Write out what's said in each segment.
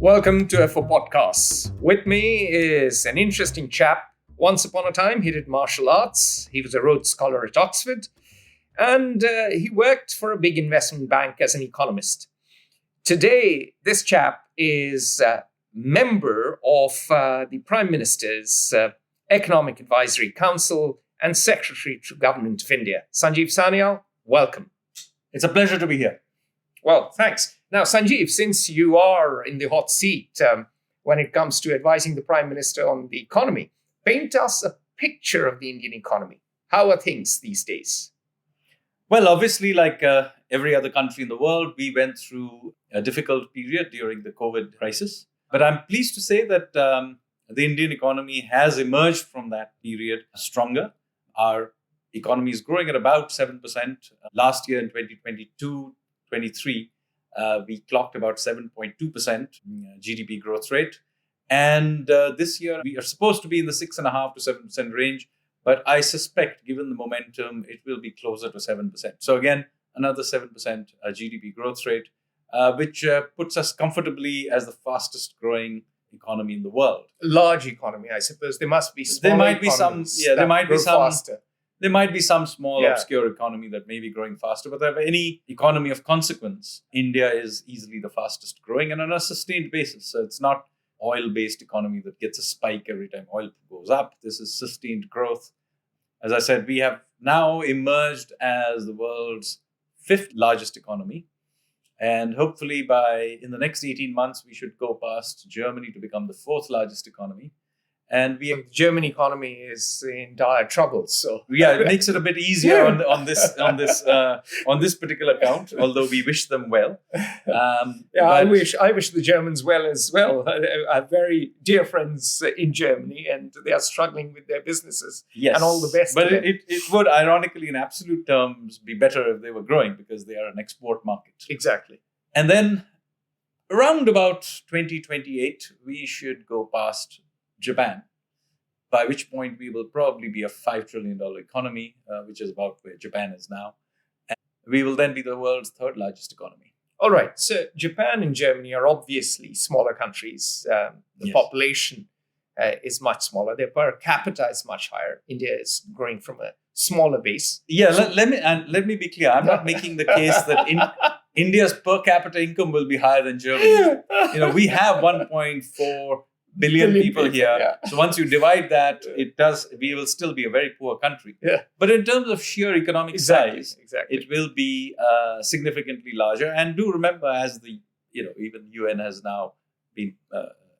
Welcome to F4 Podcasts. With me is an interesting chap. Once upon a time, he did martial arts. He was a Rhodes Scholar at Oxford. And he worked for a big investment bank as an economist. Today, this chap is a member of the Prime Minister's Economic Advisory Council and Secretary to Government of India. Sanjeev Sanyal, welcome. It's a pleasure to be here. Well, thanks. Now, Sanjeev, since you are in the hot seat when it comes to advising the Prime Minister on the economy, paint us a picture of the Indian economy. How are things these days? Well, obviously, like every other country in the world, we went through a difficult period during the COVID crisis. But I'm pleased to say that the Indian economy has emerged from that period stronger. Our economy is growing at about 7%. Last year in 2022-23, we clocked about 7.2% GDP growth rate. And this year, we are supposed to be in the 6.5% to 7% range. But I suspect, given the momentum, it will be closer to 7%. So again, another 7% GDP growth rate, which puts us comfortably as the fastest growing economy in the world. Large economy, I suppose. There must be smaller There might be some, faster. There might be some small, obscure economy that may be growing faster, but if any economy of consequence, India is easily the fastest growing and on a sustained basis. So it's not oil-based economy that gets a spike every time oil goes up. This is sustained growth. As I said, we have now emerged as the world's fifth largest economy. And hopefully in the next 18 months, we should go past Germany to become the fourth largest economy. And the German economy is in dire trouble. So it makes it a bit easier on this particular count. Although we wish them well. I wish the Germans well as well. I have very dear friends in Germany, and they are struggling with their businesses. Yes, and all the best. But it would, ironically, in absolute terms, be better if they were growing because they are an export market. Exactly. And then around about 2028, we should go past Japan, by which point we will probably be a $5 trillion economy, which is about where Japan is now. And we will then be the world's third largest economy. All right. So Japan and Germany are obviously smaller countries. The population is much smaller. Their per capita is much higher. India is growing from a smaller base. Yeah, let me be clear. I'm not making the case that India's per capita income will be higher than Germany. We have 1.4 billion people here. Yeah. So once you divide that, we will still be a very poor country. Yeah. But in terms of sheer economic size, it will be significantly larger. And do remember, as even UN has now been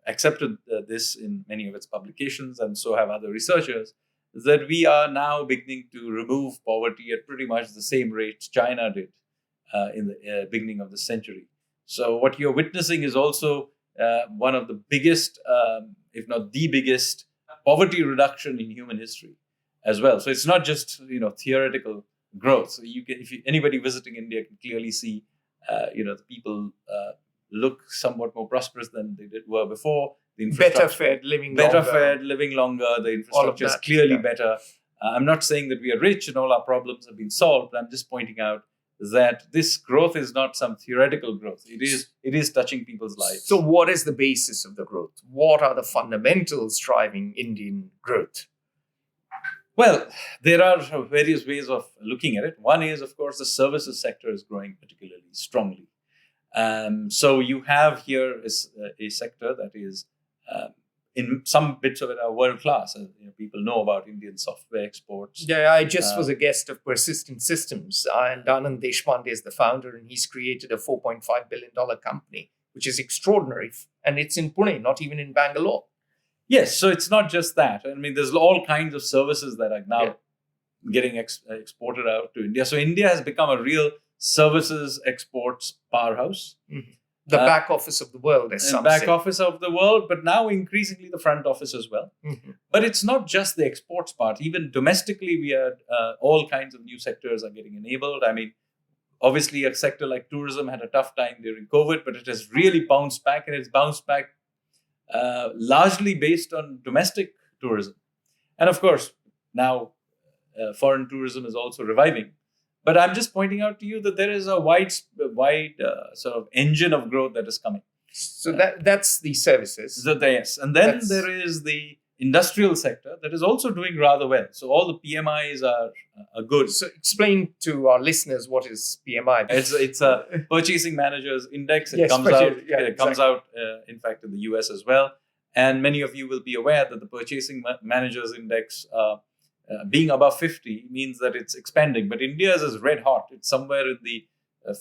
accepted this in many of its publications, and so have other researchers, that we are now beginning to remove poverty at pretty much the same rate China did in the beginning of the century. So what you're witnessing is also one of the biggest, if not the biggest, poverty reduction in human history as well. So it's not just theoretical growth. So anybody visiting India can clearly see the people look somewhat more prosperous than they were before. Better fed, living longer. The infrastructure is clearly better. I'm not saying that we are rich and all our problems have been solved. But I'm just pointing out that this growth is not some theoretical growth. It is touching people's lives. So what is the basis of the growth? What are the fundamentals driving Indian growth? Well, there are various ways of looking at it. One is, of course, the services sector is growing particularly strongly. So you have here a sector that is, in some bits of it, are world class. People know about Indian software exports. Yeah, I just was a guest of Persistent Systems, and Anand Deshpande is the founder, and he's created a $4.5 billion company, which is extraordinary. And it's in Pune, not even in Bangalore. Yes, so it's not just that. I mean, there's all kinds of services that are now getting exported out to India. So India has become a real services exports powerhouse. Mm-hmm. The back office of the world, as some say. Office of the world, but now increasingly the front office as well. Mm-hmm. But it's not just the exports part. Even domestically, we had all kinds of new sectors are getting enabled. I mean, obviously, a sector like tourism had a tough time during COVID, but it has really bounced back, and it's bounced back largely based on domestic tourism. And of course, now foreign tourism is also reviving. But I'm just pointing out to you that there is a wide sort of engine of growth that is coming. So that's the services. Yes. And then there is the industrial sector that is also doing rather well. So all the PMIs are good. So explain to our listeners what is PMI. It's a Purchasing Managers Index. It comes out, in fact, in the US as well. And many of you will be aware that the Purchasing Managers Index being above 50 means that it's expanding. But India's is red hot. It's somewhere in the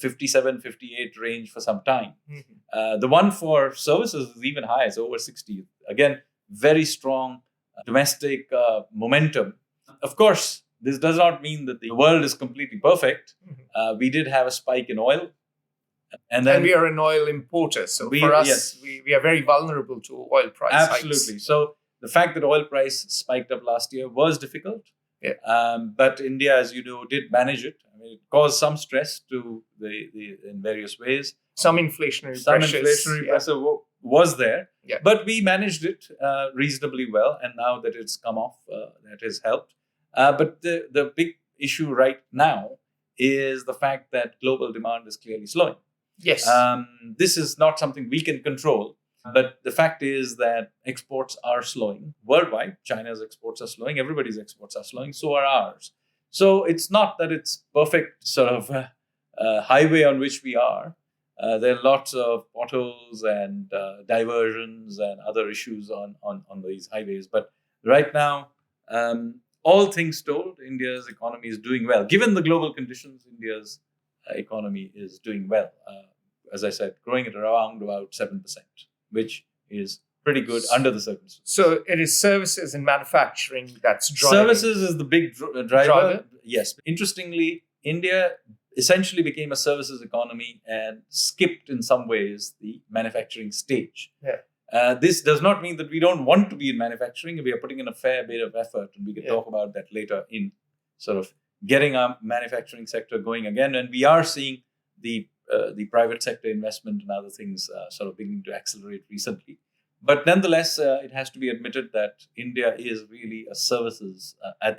57, 58 range for some time. Mm-hmm. The one for services is even higher. It's over 60. Again, very strong domestic momentum. Of course, this does not mean that the world is completely perfect. Mm-hmm. We did have a spike in oil. And we are an oil importer. So we are very vulnerable to oil price Absolutely. hikes. So the fact that oil price spiked up last year was difficult. Yeah. But India, as you know, did manage it. I mean, it caused some stress to in various ways. Some inflationary pressure was there. Yeah. But we managed it reasonably well. And now that it's come off, that has helped. But the big issue right now is the fact that global demand is clearly slowing. Yes. This is not something we can control. But the fact is that exports are slowing worldwide. China's exports are slowing. Everybody's exports are slowing. So are ours. So it's not that it's perfect sort of highway on which we are. There are lots of potholes and diversions and other issues on these highways. But right now, all things told, India's economy is doing well. Given the global conditions, India's economy is doing well. As I said, growing at around about 7%. Which is pretty good under the circumstances. So it is services and manufacturing that's driving. Services is the big driver. Yes. Interestingly, India essentially became a services economy and skipped in some ways the manufacturing stage. Yeah. This does not mean that we don't want to be in manufacturing. We are putting in a fair bit of effort, and we can talk about that later in sort of getting our manufacturing sector going again. And we are seeing the private sector investment and other things sort of beginning to accelerate recently. But nonetheless, it has to be admitted that India is really a services,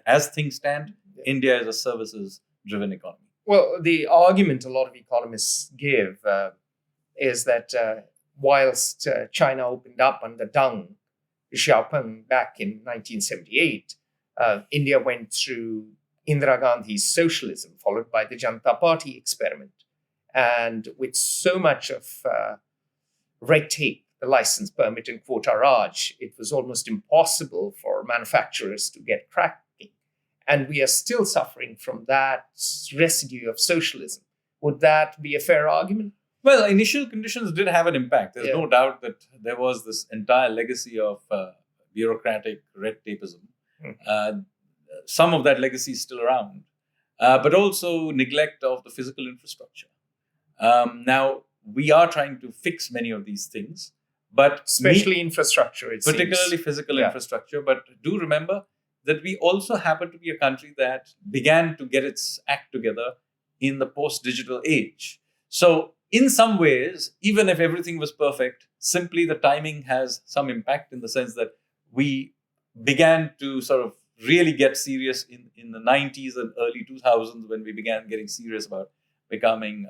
as things stand, India is a services-driven economy. Well, the argument a lot of economists give is that whilst China opened up under Deng Xiaoping back in 1978, India went through Indira Gandhi's socialism, followed by the Janata Party experiment. And with so much of red tape, the license permit and quota Raj, it was almost impossible for manufacturers to get cracking. And we are still suffering from that residue of socialism. Would that be a fair argument? Well, initial conditions did have an impact. There's no doubt that there was this entire legacy of bureaucratic red tapeism. Some of that legacy is still around, but also neglect of the physical infrastructure. Now, we are trying to fix many of these things, but especially infrastructure, particularly physical infrastructure. But do remember that we also happen to be a country that began to get its act together in the post-digital age. So in some ways, even if everything was perfect, simply the timing has some impact in the sense that we began to sort of really get serious in the 90s and early 2000s when we began getting serious about becoming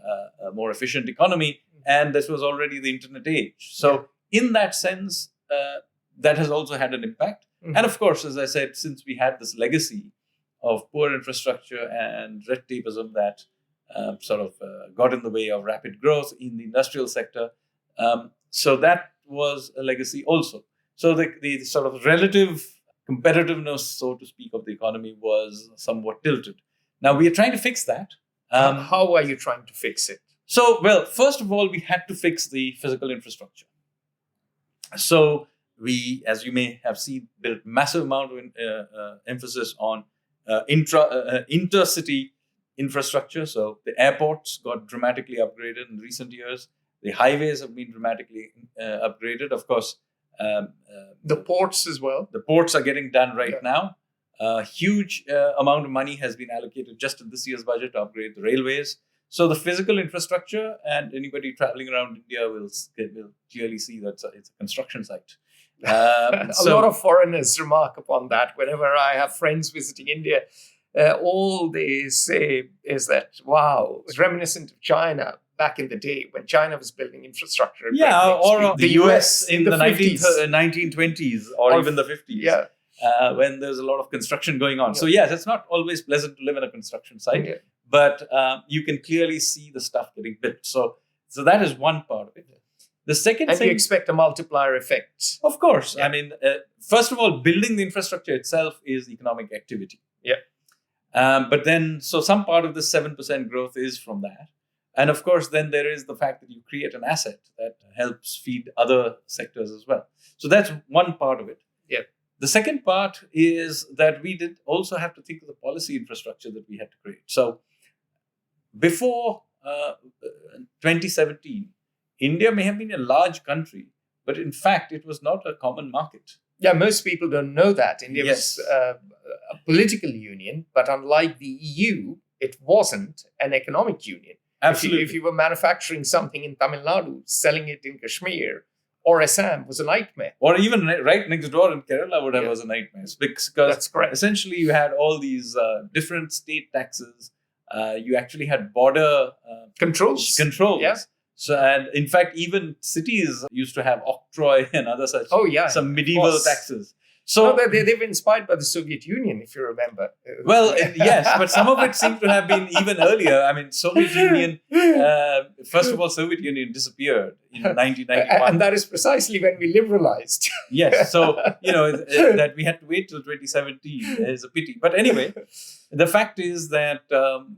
a more efficient economy. And this was already the internet age. So in that sense, that has also had an impact. Mm-hmm. And of course, as I said, since we had this legacy of poor infrastructure and red tapeism that sort of got in the way of rapid growth in the industrial sector, so that was a legacy also. So the sort of relative competitiveness, so to speak, of the economy was somewhat tilted. Now, we are trying to fix that. How are you trying to fix it? So, well, first of all, we had to fix the physical infrastructure. So we, as you may have seen, built massive amount of emphasis on intercity infrastructure. So the airports got dramatically upgraded in recent years. The highways have been dramatically upgraded. Of course, the ports as well. The ports are getting done right now. A huge amount of money has been allocated just in this year's budget to upgrade the railways. So the physical infrastructure, and anybody traveling around India will clearly see that it's a construction site. A lot of foreigners remark upon that. Whenever I have friends visiting India, all they say is that, wow, it's reminiscent of China. back in the day when China was building infrastructure. At or the US in the 50s. 1920s or even the 50s. Yeah. When there's a lot of construction going on. So yes, it's not always pleasant to live in a construction site, but you can clearly see the stuff getting built. So that is one part of it. The second and thing, you expect a multiplier effect. Of course. I mean, first of all, building the infrastructure itself is economic activity. Yeah. But then, so some part of the 7% growth is from that. And of course, then there is the fact that you create an asset that helps feed other sectors as well. So that's one part of it. Yeah. The second part is that we did also have to think of the policy infrastructure that we had to create. So before 2017, India may have been a large country, but in fact, it was not a common market. Yeah, most people don't know that. India was a political union, but unlike the EU, it wasn't an economic union. Absolutely. If you were manufacturing something in Tamil Nadu, selling it in Kashmir or Assam was a nightmare. Or even right next door in Kerala was a nightmare. Because that's correct. Essentially, you had all these different state taxes. You actually had border controls. Yeah. So, and in fact, even cities used to have octroi and other such some medieval taxes. So they were inspired by the Soviet Union, if you remember. Well, yes, but some of it seemed to have been even earlier. I mean, Soviet Union, first of all, Soviet Union disappeared in 1991. And that is precisely when we liberalized. Yes, so, that we had to wait till 2017 is a pity. But anyway, the fact is that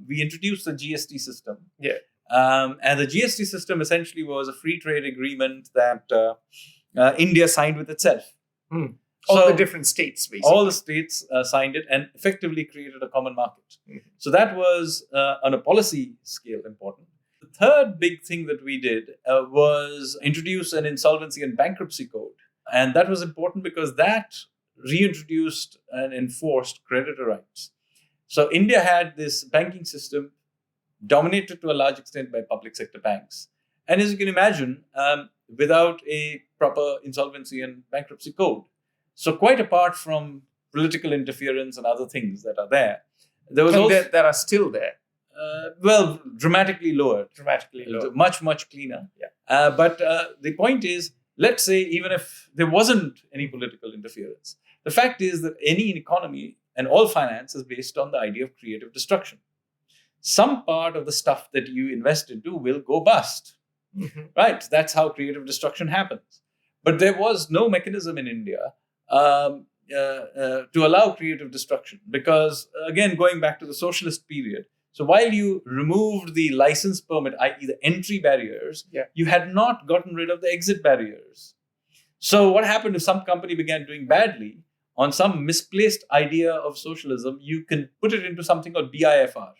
we introduced the GST system. Yeah. And the GST system essentially was a free trade agreement that India signed with itself. All the different states, basically. All the states signed it and effectively created a common market. Mm-hmm. So that was, on a policy scale, important. The third big thing that we did was introduce an insolvency and bankruptcy code. And that was important because that reintroduced and enforced creditor rights. So India had this banking system dominated to a large extent by public sector banks. And as you can imagine, without a proper insolvency and bankruptcy code. So quite apart from political interference and other things that are there was also... that are still there. Dramatically lower. Much, much cleaner. Yeah. But the point is, let's say even if there wasn't any political interference, the fact is that any economy and all finance is based on the idea of creative destruction. Some part of the stuff that you invest into will go bust. Mm-hmm. Right? That's how creative destruction happens. But there was no mechanism in India to allow creative destruction. Because, again, going back to the socialist period, so while you removed the license permit, i.e. the entry barriers, you had not gotten rid of the exit barriers. So what happened if some company began doing badly on some misplaced idea of socialism, you can put it into something called BIFR,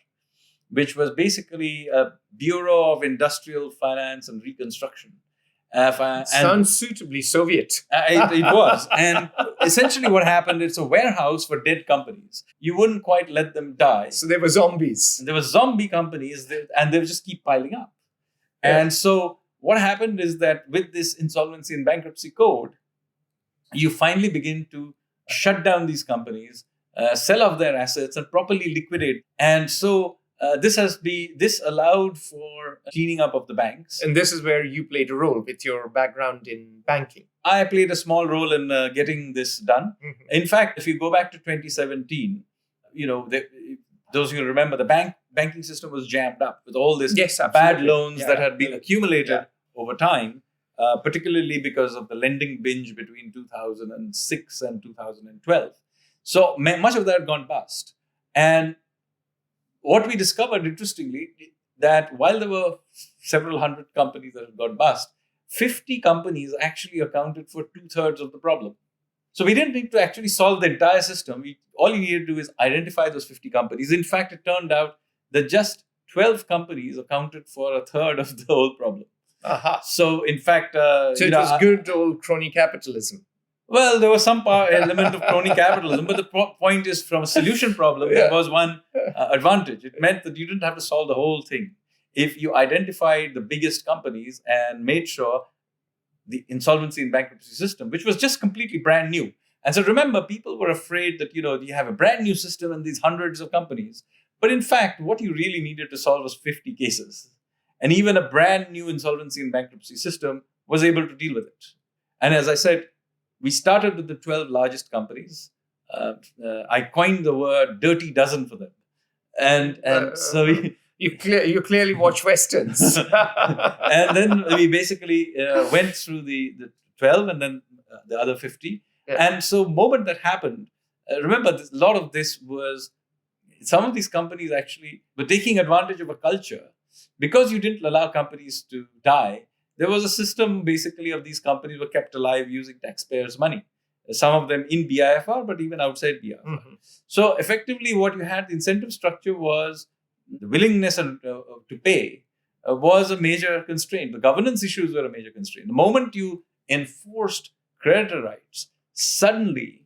which was basically a Bureau of Industrial Finance and Reconstruction. Sounds suitably Soviet. It was. And essentially what happened, it's a warehouse for dead companies. You wouldn't quite let them die. So there were zombies. There were zombie companies and they would just keep piling up. Yeah. And so what happened is that with this insolvency and bankruptcy code, you finally begin to shut down these companies, sell off their assets and properly liquidate. And so this allowed for cleaning up of the banks. And this is where you played a role with your background in banking. I played a small role in getting this done. Mm-hmm. In fact, if you go back to 2017, those who remember, the banking system was jammed up with all this bad loans that had been accumulated over time, particularly because of the lending binge between 2006 and 2012. So much of that had gone bust. And what we discovered, interestingly, that while there were several hundred companies that had gone bust, 50 companies actually accounted for 2/3 of the problem. So we didn't need to actually solve the entire system. All you needed to do is identify those 50 companies. In fact, it turned out that just 12 companies accounted for 1/3 of the whole problem. Aha. So in fact... it was good old crony capitalism. Well, there was some element of crony capitalism, but the point is, from a solution problem, there was one advantage. It meant that you didn't have to solve the whole thing. If you identified the biggest companies and made sure the insolvency and bankruptcy system, which was just completely brand new. And so remember, people were afraid that, you have a brand new system and these hundreds of companies. But in fact, what you really needed to solve was 50 cases. And even a brand new insolvency and bankruptcy system was able to deal with it. And as I said, we started with the 12 largest companies. I coined the word dirty dozen for them. And so you clearly watch Westerns. And then we basically went through the 12 and then the other 50. Yeah. And so moment that happened, remember, a lot of this was, some of these companies actually were taking advantage of a culture. Because you didn't allow companies to die, there was a system basically of these companies were kept alive using taxpayers' money. Some of them in BIFR, but even outside BIFR. Mm-hmm. So effectively what you had, the incentive structure was the willingness to pay was a major constraint. The governance issues were a major constraint. The moment you enforced creditor rights, suddenly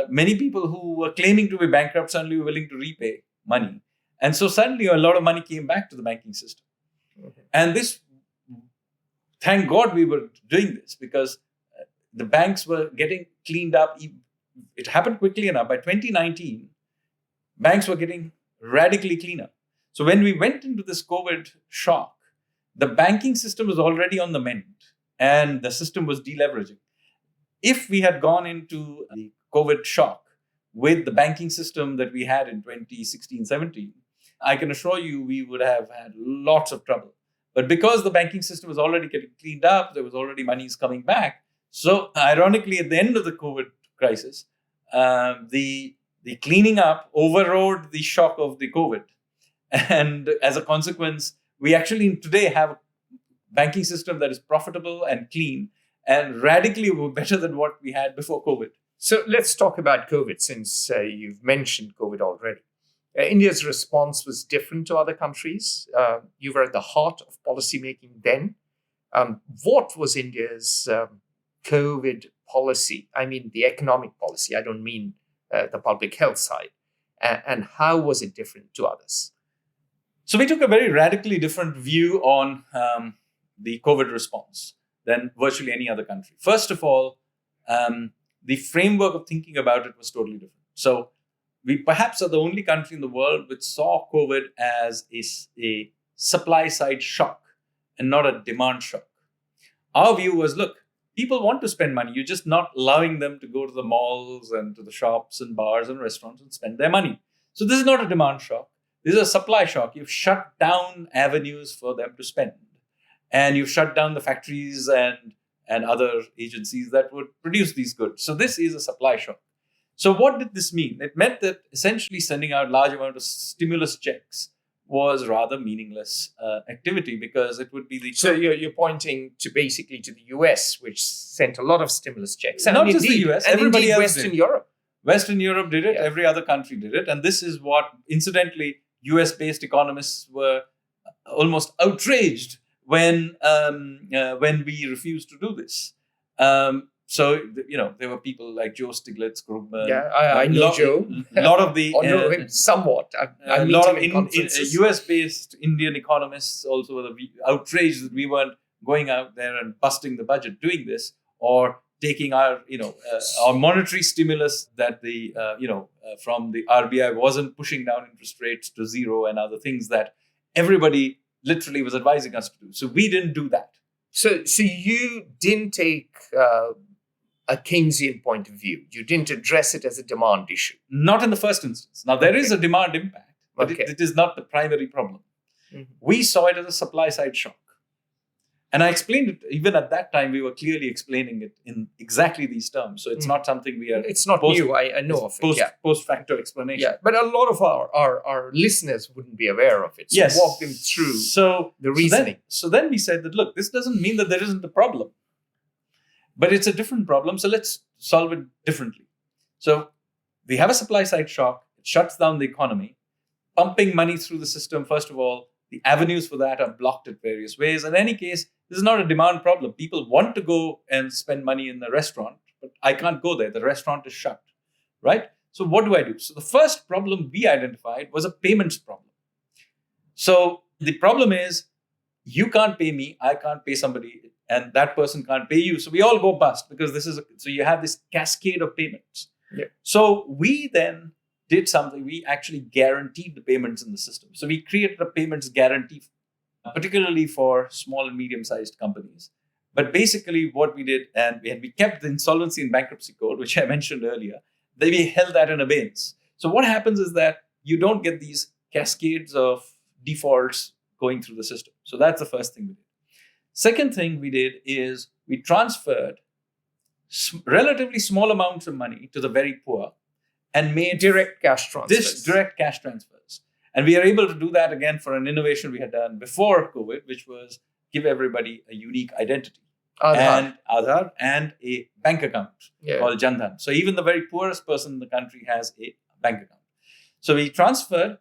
many people who were claiming to be bankrupt suddenly were willing to repay money. And so suddenly a lot of money came back to the banking system. Okay. And this, thank God we were doing this, because the banks were getting cleaned up. It happened quickly enough. By 2019, banks were getting radically cleaner. So when we went into this COVID shock, the banking system was already on the mend and the system was deleveraging. If we had gone into the COVID shock with the banking system that we had in 2016-17, I can assure you we would have had lots of trouble. But because the banking system was already getting cleaned up, there was already monies coming back. So ironically, at the end of the COVID crisis, the cleaning up overrode the shock of the COVID. And as a consequence, we actually today have a banking system that is profitable and clean and radically better than what we had before COVID. So let's talk about COVID, since you've mentioned COVID already. India's response was different to other countries. You were at the heart of policymaking then. What was India's COVID policy? I mean, the economic policy. I don't mean the public health side. And how was it different to others? So we took a very radically different view on the COVID response than virtually any other country. First of all, the framework of thinking about it was totally different. So we perhaps are the only country in the world which saw COVID as a supply side shock and not a demand shock. Our view was, look, people want to spend money. You're just not allowing them to go to the malls and to the shops and bars and restaurants and spend their money. So this is not a demand shock. This is a supply shock. You've shut down avenues for them to spend. And you've shut down the factories and other agencies that would produce these goods. So this is a supply shock. So what did this mean? It meant that essentially sending out large amount of stimulus checks was rather meaningless activity, because it would be the... So you're pointing to basically to the US, which sent a lot of stimulus checks. And not just the US, everybody else Western Europe. Western Europe did it, yeah. Every other country did it. And this is what, incidentally, US-based economists were almost outraged when we refused to do this. So, there were people like Joe Stiglitz, Krugman. Yeah, I know Joe. A lot of the... or know him somewhat. A lot of US-based Indian economists also were outraged that we weren't going out there and busting the budget doing this, or taking our monetary stimulus that from the RBI wasn't pushing down interest rates to zero and other things that everybody literally was advising us to do. So we didn't do that. So you didn't take a Keynesian point of view. You didn't address it as a demand issue. Not in the first instance. Now, there is a demand impact, but it is not the primary problem. Mm-hmm. We saw it as a supply side shock. And I explained it, even at that time, we were clearly explaining it in exactly these terms. So it's not something we are... It's not new, I know of it. Post-facto explanation. Yeah, but a lot of our listeners wouldn't be aware of it. So yes. Walk them through the reasoning. So then we said that, look, this doesn't mean that there isn't a problem. But it's a different problem, so let's solve it differently. So we have a supply side shock. It shuts down the economy. Pumping money through the system, first of all, the avenues for that are blocked in various ways. In any case, this is not a demand problem. People want to go and spend money in the restaurant, but I can't go there. The restaurant is shut, right? So what do I do? So the first problem we identified was a payments problem. So the problem is, you can't pay me, I can't pay somebody, and that person can't pay you. So we all go bust, because so you have this cascade of payments. Yeah. So we then did something. We actually guaranteed the payments in the system. So we created a payments guarantee particularly for small and medium-sized companies. But basically what we did, and we kept the insolvency and bankruptcy code, which I mentioned earlier, then we held that in abeyance. So what happens is that you don't get these cascades of defaults going through the system. So that's the first thing we did. Second thing we did is we transferred relatively small amounts of money to the very poor and made direct cash transfers. Direct cash transfers. And we are able to do that again for an innovation we had done before COVID, which was give everybody a unique identity. Aadhaar and a bank account called Jan Dhan. So even the very poorest person in the country has a bank account. So we transferred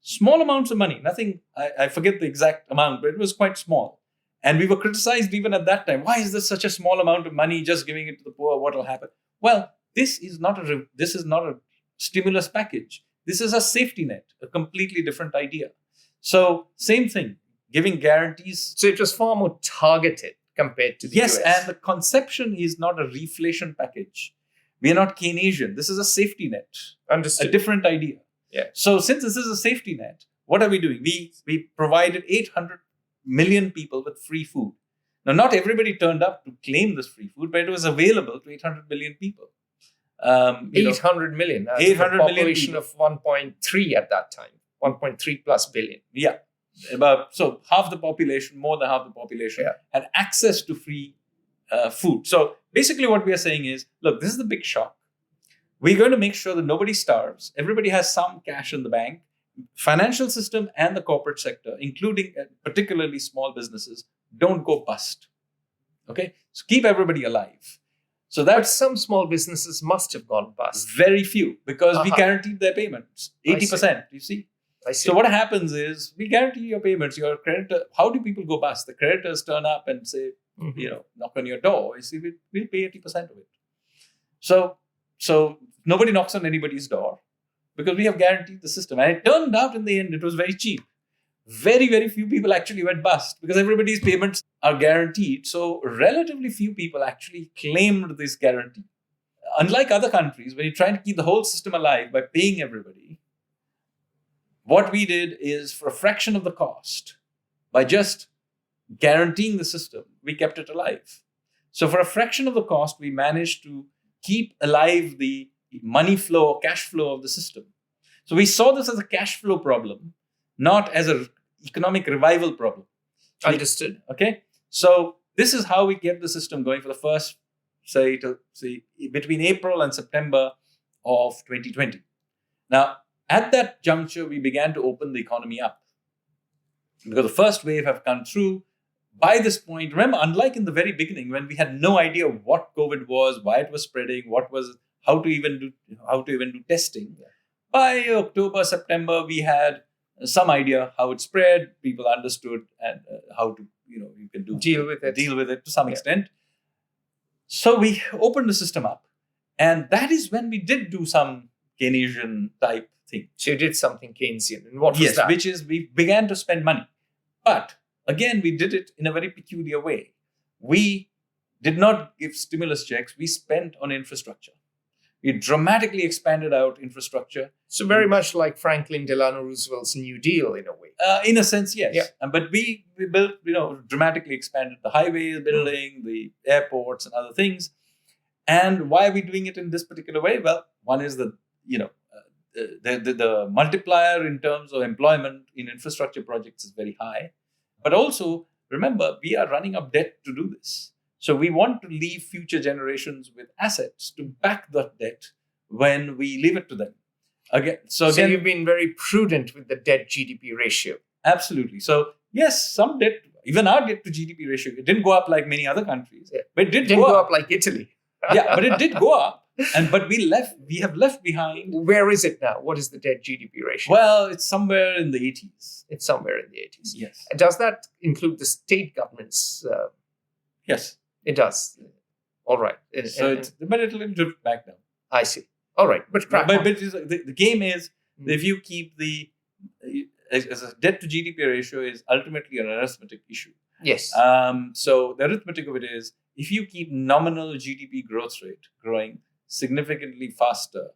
small amounts of money. Nothing, I forget the exact amount, but it was quite small. And we were criticized even at that time. Why is this such a small amount of money, just giving it to the poor? What will happen? Well, this is not a stimulus package. This is a safety net, a completely different idea. So same thing, giving guarantees. So it was far more targeted compared to the US. And the conception is not a reflation package. We are not Keynesian. This is a safety net. Understood. A different idea. Yeah. So since this is a safety net, what are we doing? We provided 800 million people with free food. Now, not everybody turned up to claim this free food, but it was available to 800 million people. 800 million. That's 800 a population million of 1.3 at that time. 1.3 plus billion. Yeah. So half the population, more than half the population, had access to free food. So basically what we are saying is, look, this is the big shock. We're going to make sure that nobody starves. Everybody has some cash in the bank. Financial system and the corporate sector, including particularly small businesses, don't go bust. Okay? So keep everybody alive. So but some small businesses must have gone bust. Very few, because we guaranteed their payments. 80%, you see? I see. So what happens is, we guarantee your payments. Your creditor, how do people go bust? The creditors turn up and say, knock on your door. You see, we'll pay 80% of it. So nobody knocks on anybody's door because we have guaranteed the system. And it turned out in the end, it was very cheap. Very, very few people actually went bust because everybody's payments are guaranteed. So relatively few people actually claimed this guarantee. Unlike other countries, when you're trying to keep the whole system alive by paying everybody, what we did is, for a fraction of the cost, by just guaranteeing the system, we kept it alive. So for a fraction of the cost, we managed to keep alive the money flow or cash flow of the system. So we saw this as a cash flow problem, not as an economic revival problem. Understood. Okay. So this is how we kept the system going for the first, say between April and September of 2020. Now, at that juncture, we began to open the economy up because the first wave have come through. By this point, remember, unlike in the very beginning when we had no idea what COVID was, why it was spreading, how to even do testing. Yeah. By October, September, we had some idea how it spread. People understood and how to you can deal with it to some extent. So we opened the system up, and that is when we did do some Keynesian type thing. So you did something Keynesian, and what was that? Which is we began to spend money, but again, we did it in a very peculiar way. We did not give stimulus checks. We spent on infrastructure. We dramatically expanded out infrastructure. So very much like Franklin Delano Roosevelt's New Deal in a way. In a sense, yes. Yeah. But we built, dramatically expanded the highways building, the airports and other things. And why are we doing it in this particular way? Well, one is the multiplier in terms of employment in infrastructure projects is very high. But also, remember, we are running up debt to do this. So we want to leave future generations with assets to back that debt when we leave it to them. So you've been very prudent with the debt GDP ratio. Absolutely. So yes, some debt, even our debt to GDP ratio, it didn't go up like many other countries, but it didn't go up like Italy. Yeah, but it did go up. But we have left behind. Where is it now? What is the debt GDP ratio? Well, it's somewhere in the 80s. It's somewhere in the 80s. Yes. Does that include the state governments? Yes. It does. All right. But it'll drift back down. I see. All right. But the game is, if you keep as a debt to GDP ratio is ultimately an arithmetic issue. Yes. So the arithmetic of it is, if you keep nominal GDP growth rate growing significantly faster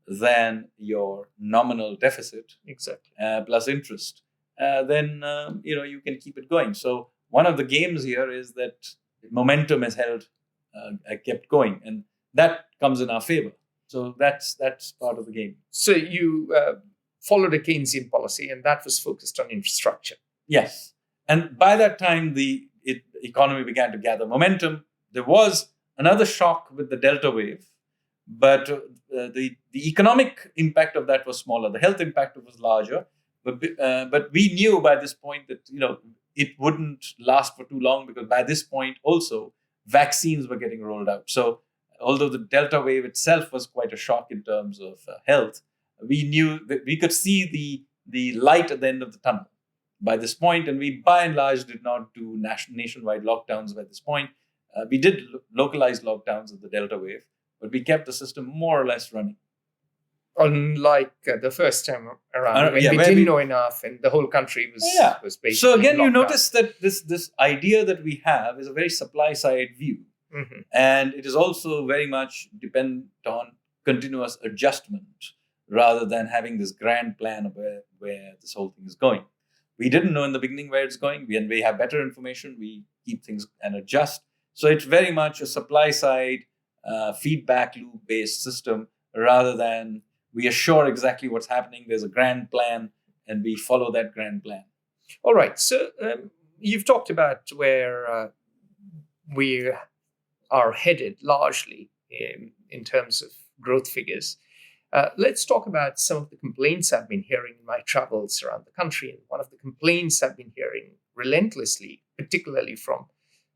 than your nominal deficit, exactly, plus interest, then you can keep it going. So one of the games here is that momentum is kept going, and that comes in our favor. So that's part of the game. So you followed a Keynesian policy, and that was focused on infrastructure. Yes, and by that time the economy began to gather momentum. There was another shock with the Delta wave, but the economic impact of that was smaller. The health impact was larger, but we knew by this point that it wouldn't last for too long, because by this point also vaccines were getting rolled out. So although the Delta wave itself was quite a shock in terms of health, we knew that we could see the light at the end of the tunnel by this point, and we by and large did not do nationwide lockdowns by this point. We did localized lockdowns of the Delta wave, but we kept the system more or less running. Unlike the first time around, when we didn't know enough and the whole country was basically So again, you locked notice that this idea that we have is a very supply-side view. Mm-hmm. And it is also very much dependent on continuous adjustment rather than having this grand plan of where this whole thing is going. We didn't know in the beginning where it's going. When we have better information, we keep things and adjust. So it's very much a supply-side feedback loop-based system rather than we assure exactly what's happening. There's a grand plan and we follow that grand plan. All right. So you've talked about where we are headed largely in terms of growth figures. Let's talk about some of the complaints I've been hearing in my travels around the country. And one of the complaints I've been hearing relentlessly, particularly from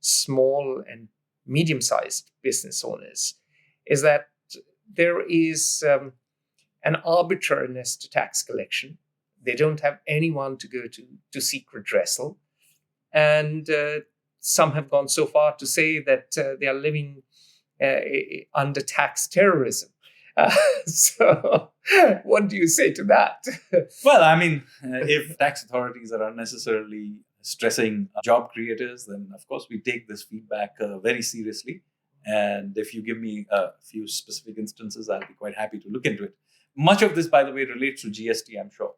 small and medium-sized business owners, is that there is an arbitrariness to tax collection. They don't have anyone to go to seek redressal. And some have gone so far to say that they are living under tax terrorism. So what do you say to that? Well, I mean, if tax authorities are unnecessarily stressing job creators, then of course we take this feedback very seriously. And if you give me a few specific instances, I'll be quite happy to look into it. Much of this, by the way, relates to GST, I'm sure.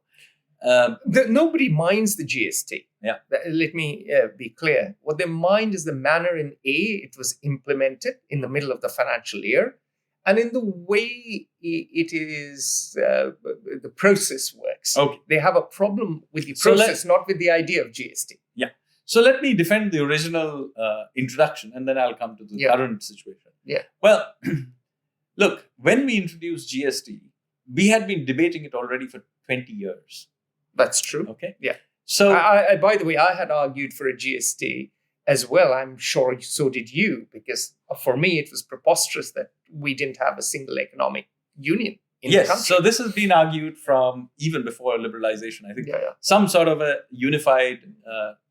Nobody minds the GST. Yeah. Let me be clear. What they mind is the manner in it was implemented in the middle of the financial year, and in the way it is, the process works. Okay. They have a problem with the process, not with the idea of GST. Yeah. So let me defend the original introduction, and then I'll come to the current situation. Yeah. Well, look, when we introduced GST, we had been debating it already for 20 years. That's true. Okay. Yeah. So, I by the way, I had argued for a GST as well. I'm sure so did you, because for me, it was preposterous that we didn't have a single economic union in the country. So this has been argued from even before liberalization. I think some sort of a unified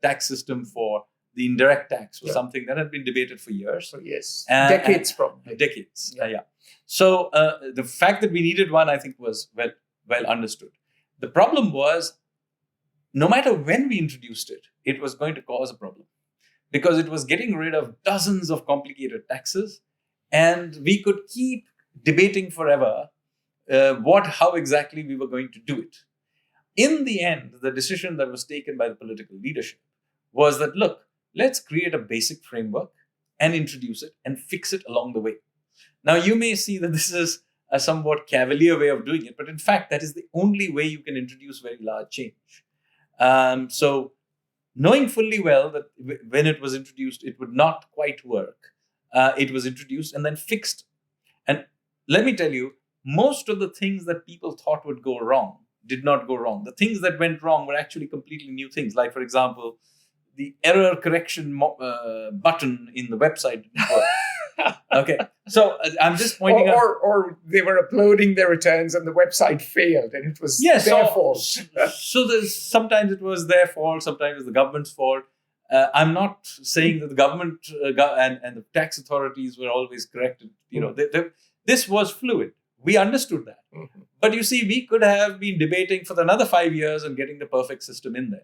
tax system for the indirect tax was something that had been debated for years. Yes. Decades probably. Decades. So the fact that we needed one, I think, was well understood. The problem was, no matter when we introduced it, it was going to cause a problem because it was getting rid of dozens of complicated taxes, and we could keep debating forever how exactly we were going to do it. In the end, the decision that was taken by the political leadership was that, look, let's create a basic framework and introduce it and fix it along the way. Now, you may see that this is a somewhat cavalier way of doing it, but in fact, that is the only way you can introduce very large change. So knowing fully well that when it was introduced, it would not quite work. It was introduced and then fixed. And let me tell you, most of the things that people thought would go wrong did not go wrong. The things that went wrong were actually completely new things. Like, for example, the error correction button in the website didn't work. Okay, so I'm just pointing out. Or they were uploading their returns and the website failed and it was their fault. So sometimes it was their fault, sometimes it was the government's fault. I'm not saying that the government and the tax authorities were always corrected. This was fluid. We understood that. Mm-hmm. But you see, we could have been debating for another 5 years and getting the perfect system in there.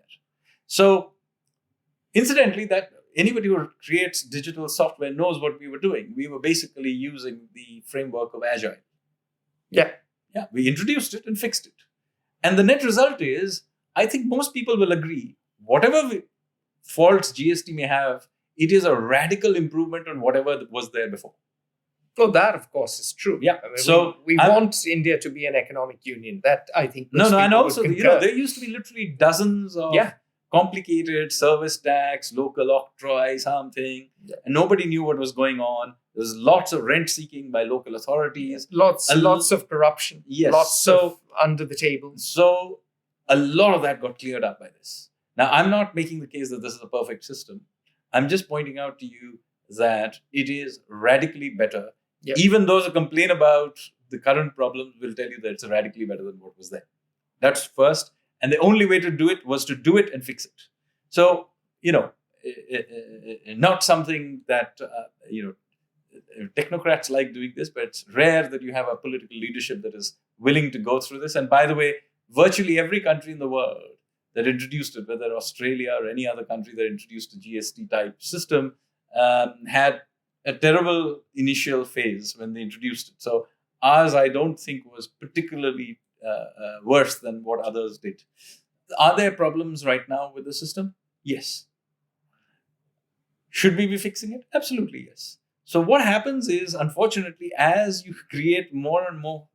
So, incidentally, that anybody who creates digital software knows what we were doing. We were basically using the framework of Agile. Yeah. We introduced it and fixed it. And the net result is, I think most people will agree, whatever faults GST may have, it is a radical improvement on whatever was there before. Well, that of course is true. Yeah. I mean, we want India to be an economic union. That I think. And also, there used to be literally dozens of complicated service tax, local octroi, something, and nobody knew what was going on. There's lots of rent seeking by local authorities. Lots of corruption. Yes. Lots of under the table. So a lot of that got cleared up by this. Now, I'm not making the case that this is a perfect system. I'm just pointing out to you that it is radically better. Yep. Even those who complain about the current problems will tell you that it's radically better than what was there. That's first. And the only way to do it was to do it and fix it. So, not something that, technocrats like doing this, but it's rare that you have a political leadership that is willing to go through this. And by the way, virtually every country in the world that introduced it, whether Australia or any other country that introduced a GST type system, had a terrible initial phase when they introduced it. So ours, I don't think, was particularly worse than what others did. Are there problems right now with the system? Yes. Should we be fixing it? Absolutely, yes. So what happens is, unfortunately, as you create more and more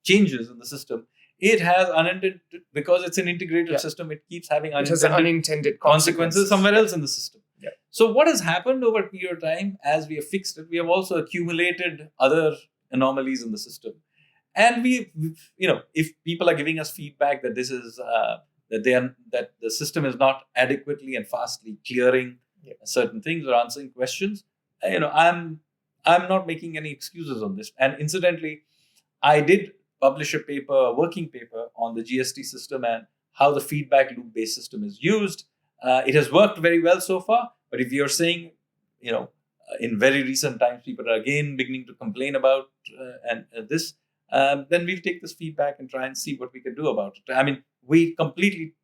changes in the system, it has unintended, because it's an integrated system, it keeps having unintended consequences somewhere else in the system. Yeah. So what has happened over a period of time, as we have fixed it, we have also accumulated other anomalies in the system. And if people are giving us feedback that this is that the system is not adequately and fastly clearing certain things or answering questions, I'm not making any excuses on this. And incidentally, I did publish a working paper on the GST system and how the feedback loop based system is used. It has worked very well so far. But if you're saying, in very recent times, people are again beginning to complain about this, then we'll take this feedback and try and see what we can do about it. I mean, we completely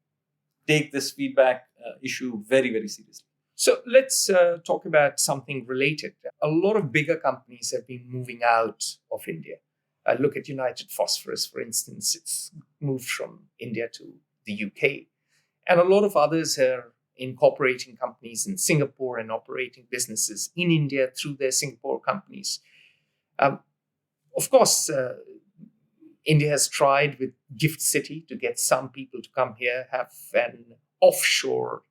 take this feedback issue very, very seriously. So let's talk about something related. A lot of bigger companies have been moving out of India. Look at United Phosphorus, for instance. It's moved from India to the UK. And a lot of others are incorporating companies in Singapore and operating businesses in India through their Singapore companies. Of course, India has tried with Gift City to get some people to come here, have an offshore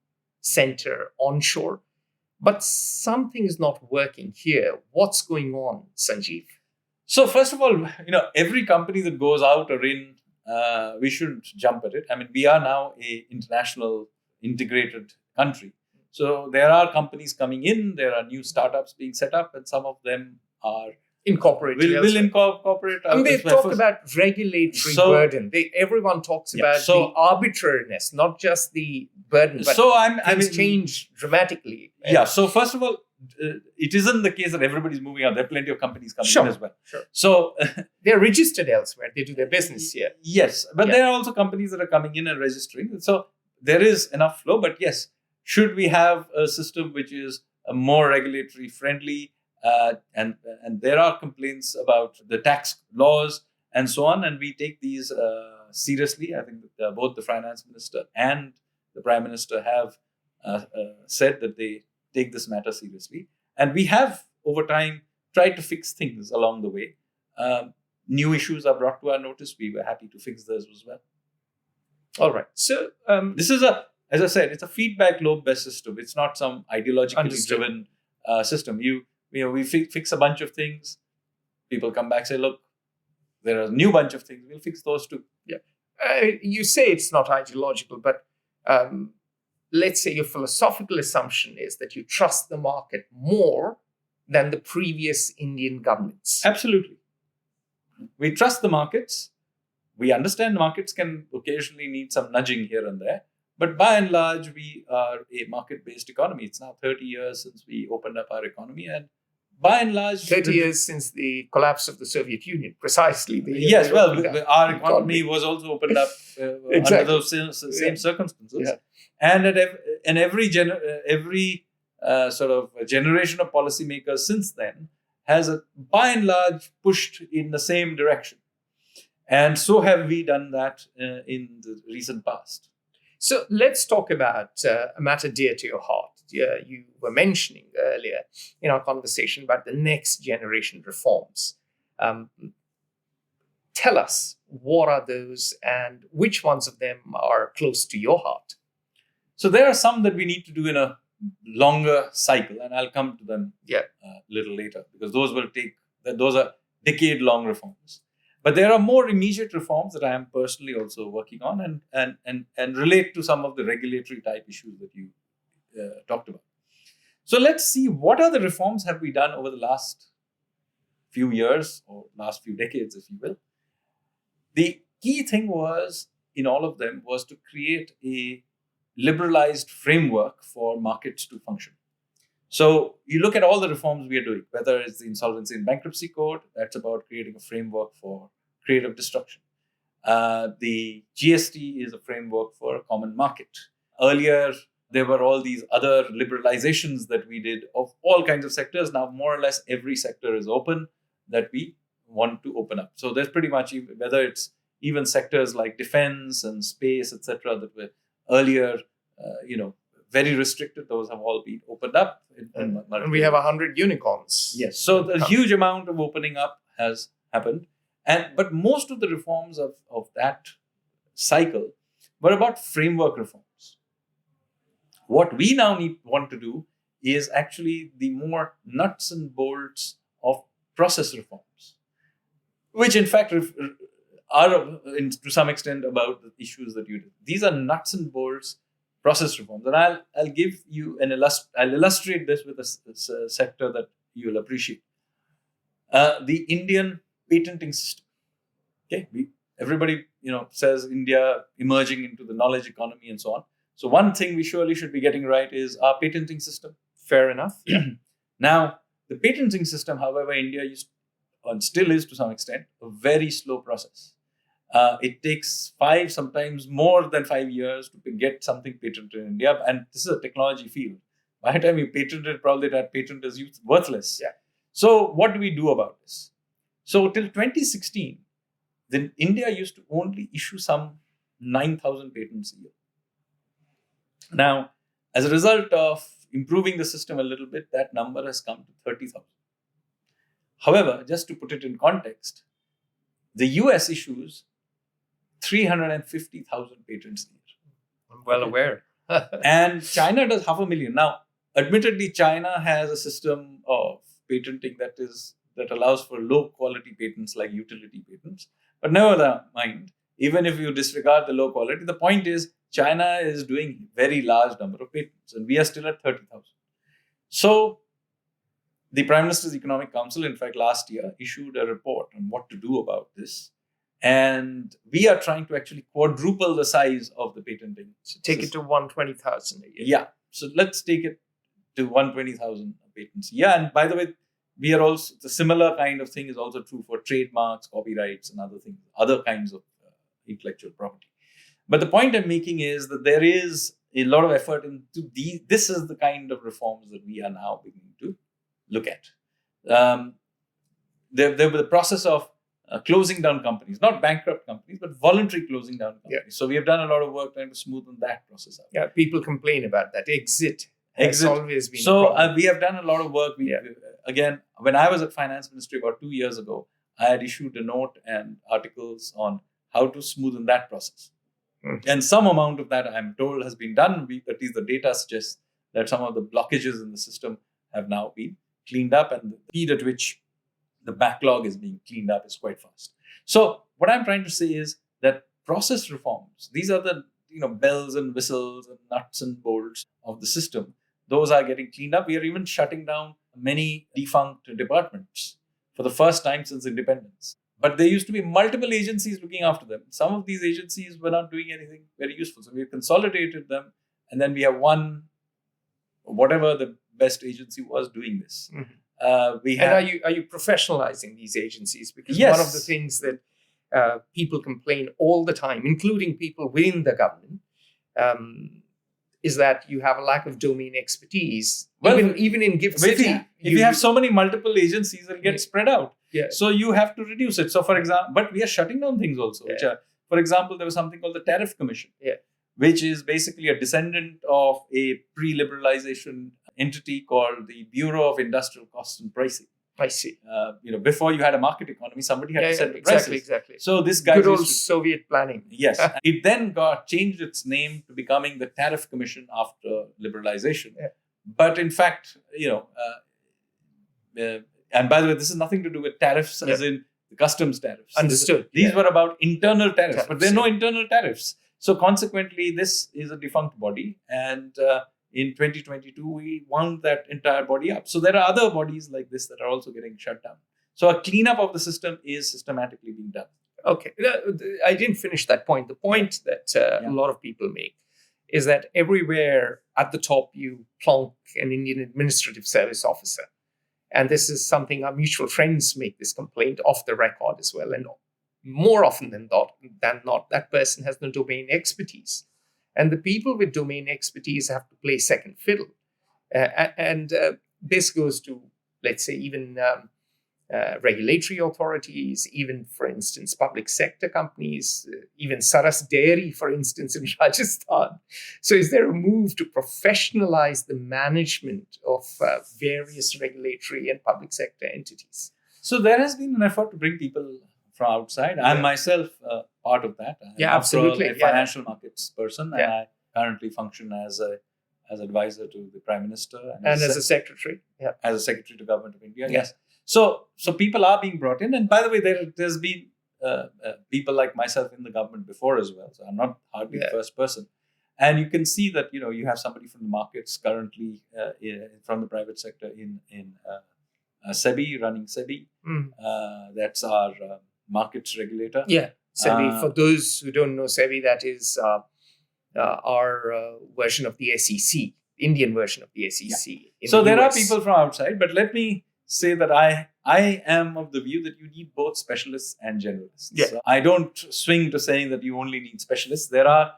center onshore. But something is not working here. What's going on, Sanjeev? So first of all, every company that goes out or in, we shouldn't jump at it. I mean, we are now an international integrated country. So there are companies coming in, there are new startups being set up, and some of them are incorporated. Will incorporate. And they talk about regulatory burden. Everyone talks about the arbitrariness, not just the burden, but things change dramatically. Yeah. So first of all, it isn't the case that everybody's moving out. There are plenty of companies coming in as well. Sure. So they're registered elsewhere. They do their business here. Yes. But there are also companies that are coming in and registering. So there is enough flow. But yes, should we have a system which is more regulatory friendly? And there are complaints about the tax laws and so on. And we take these seriously. I think that both the finance minister and the prime minister have said that they take this matter seriously. And we have, over time, tried to fix things along the way. New issues are brought to our notice. We were happy to fix those as well. All right. So this is as I said, it's a feedback loop-based system. It's not some ideologically driven system. We fix a bunch of things. People come back, say, look, there are a new bunch of things. We'll fix those too. Yeah. You say it's not ideological, but let's say your philosophical assumption is that you trust the market more than the previous Indian governments. Absolutely. We trust the markets. We understand markets can occasionally need some nudging here and there. But by and large, we are a market-based economy. It's now 30 years since we opened up our economy. And by and large... 30 years since the collapse of the Soviet Union, precisely. Our economy was also opened up under those same circumstances. Yeah. And every sort of generation of policymakers since then has, by and large, pushed in the same direction. And so have we done that in the recent past. So let's talk about a matter dear to your heart. You were mentioning earlier in our conversation about the next generation reforms. Tell us, what are those and which ones of them are close to your heart? So there are some that we need to do in a longer cycle, and I'll come to them a little later, because those are decade-long reforms. But there are more immediate reforms that I am personally also working on and relate to some of the regulatory type issues that you talked about. So let's see, what are the reforms have we done over the last few years or last few decades, if you will. The key thing was, in all of them, was to create a liberalized framework for markets to function. So you look at all the reforms we are doing, whether it's the Insolvency and Bankruptcy Code, that's about creating a framework for creative destruction. The GST is a framework for a common market. Earlier, there were all these other liberalizations that we did of all kinds of sectors. Now, more or less, every sector is open that we want to open up. So there's pretty much, whether it's even sectors like defense and space, etc., that were earlier, very restricted, those have all been opened up. And we have 100 unicorns. Yes. So a huge amount of opening up has happened. But most of the reforms of that cycle were about framework reforms. What we now want to do is actually the more nuts and bolts of process reforms, which in fact are to some extent about the issues that you did. These are nuts and bolts process reforms. And I'll give you I'll illustrate this with a sector that you'll appreciate. The Indian patenting system. Okay, everybody says India emerging into the knowledge economy and so on. So one thing we surely should be getting right is our patenting system. Fair enough. Yeah. Now, the patenting system, however, India used and still is to some extent a very slow process. It takes 5, sometimes more than 5 years to get something patented in India. And this is a technology field. By the time you patent it, probably that patent is worthless. Yeah. So what do we do about this? So till 2016, then India used to only issue some 9,000 patents a year. Now, as a result of improving the system a little bit, that number has come to 30,000. However, just to put it in context, the US issues 350,000 patents a year. I'm well aware. And China does 500,000. Now, admittedly, China has a system of patenting that allows for low quality patents like utility patents. But never mind, even if you disregard the low quality, the point is China is doing very large number of patents and we are still at 30,000. So the Prime Minister's Economic Council, in fact, last year issued a report on what to do about this. And we are trying to actually quadruple the size of the patenting. So take it to 120,000 a year. Yeah. So let's take it to 120,000 patents. Yeah. And by the way, we are also, the similar kind of thing is also true for trademarks, copyrights, and other things, other kinds of intellectual property. But the point I'm making is that there is a lot of effort into these. This is the kind of reforms that we are now beginning to look at. There was the process of closing down companies, not bankrupt companies, but voluntary closing down companies. Yeah. So we have done a lot of work trying to smoothen that process out. Yeah, people complain about that. Exit has always been so a problem. We have done a lot of work. Again, when I was at Finance Ministry about 2 years ago, I had issued a note and articles on how to smoothen that process. And some amount of that, I'm told, has been done. At least the data suggests that some of the blockages in the system have now been cleaned up, and the speed at which the backlog is being cleaned up is quite fast. So what I'm trying to say is that process reforms, these are the bells and whistles and nuts and bolts of the system. Those are getting cleaned up. We are even shutting down many defunct departments for the first time since independence. But there used to be multiple agencies looking after them. Some of these agencies were not doing anything very useful. So we consolidated them, and then we have one, whatever the best agency was, doing this. Mm-hmm. And are you professionalizing these agencies? Because yes. One of the things that people complain all the time, including people within the government, is that you have a lack of domain expertise. Well, even in GIFT City. If you have so many multiple agencies, it'll get spread out. Yeah. So you have to reduce it. So for example, but we are shutting down things also, which are, for example, there was something called the Tariff Commission, which is basically a descendant of a pre-liberalization entity called the Bureau of Industrial Cost and Pricing. I see. Before you had a market economy, somebody had to set the prices. Exactly. So this guy good old Soviet planning. Yes. It then changed its name to becoming the Tariff Commission after liberalization. Yeah. But in fact, and by the way, this is nothing to do with tariffs as in the customs tariffs. Understood. These were about internal tariffs, but there are no internal tariffs. So consequently, this is a defunct body. And in 2022, we wound that entire body up. So there are other bodies like this that are also getting shut down. So a cleanup of the system is systematically being done. Okay. I didn't finish that point. The point that a lot of people make is that everywhere at the top you plonk an Indian administrative service officer. And this is something our mutual friends make this complaint off the record as well. And more often than not, that person has no domain expertise. And the people with domain expertise have to play second fiddle. And this goes to, let's say, even regulatory authorities, even, for instance, public sector companies, even Saras Dairy, for instance, in Rajasthan. So is there a move to professionalize the management of various regulatory and public sector entities? So there has been an effort to bring people from outside. I'm myself part of that. I'm absolutely. A financial markets person, and I currently function as advisor to the Prime Minister and as a secretary. Yeah. As a secretary to Government of India. Yes. So people are being brought in, and by the way, there's been people like myself in the government before as well. So I'm not hardly the first person. And you can see that you have somebody from the markets currently from the private sector in SEBI, running SEBI. That's our markets regulator. Yeah, SEBI. For those who don't know SEBI, that is our version of the SEC, Indian version of the SEC. So there are people from outside, but let me say that I am of the view that you need both specialists and generalists. Yeah. So I don't swing to saying that you only need specialists. There are,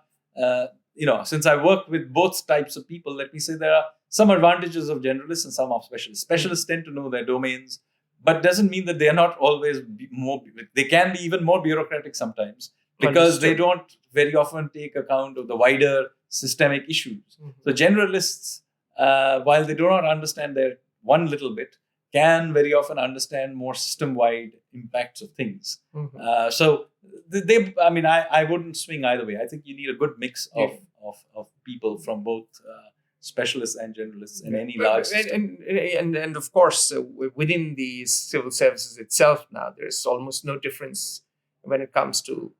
since I work with both types of people, let me say there are some advantages of generalists and some of specialists. Specialists tend to know their domains, but doesn't mean that they are not always they can be even more bureaucratic sometimes because they don't very often take account of the wider systemic issues. So generalists, while they do not understand their one little bit, can very often understand more system-wide impacts of things. So I wouldn't swing either way. I think you need a good mix of people from both specialists and generalists in any large system. And of course, within the civil services itself now, there's almost no difference when it comes to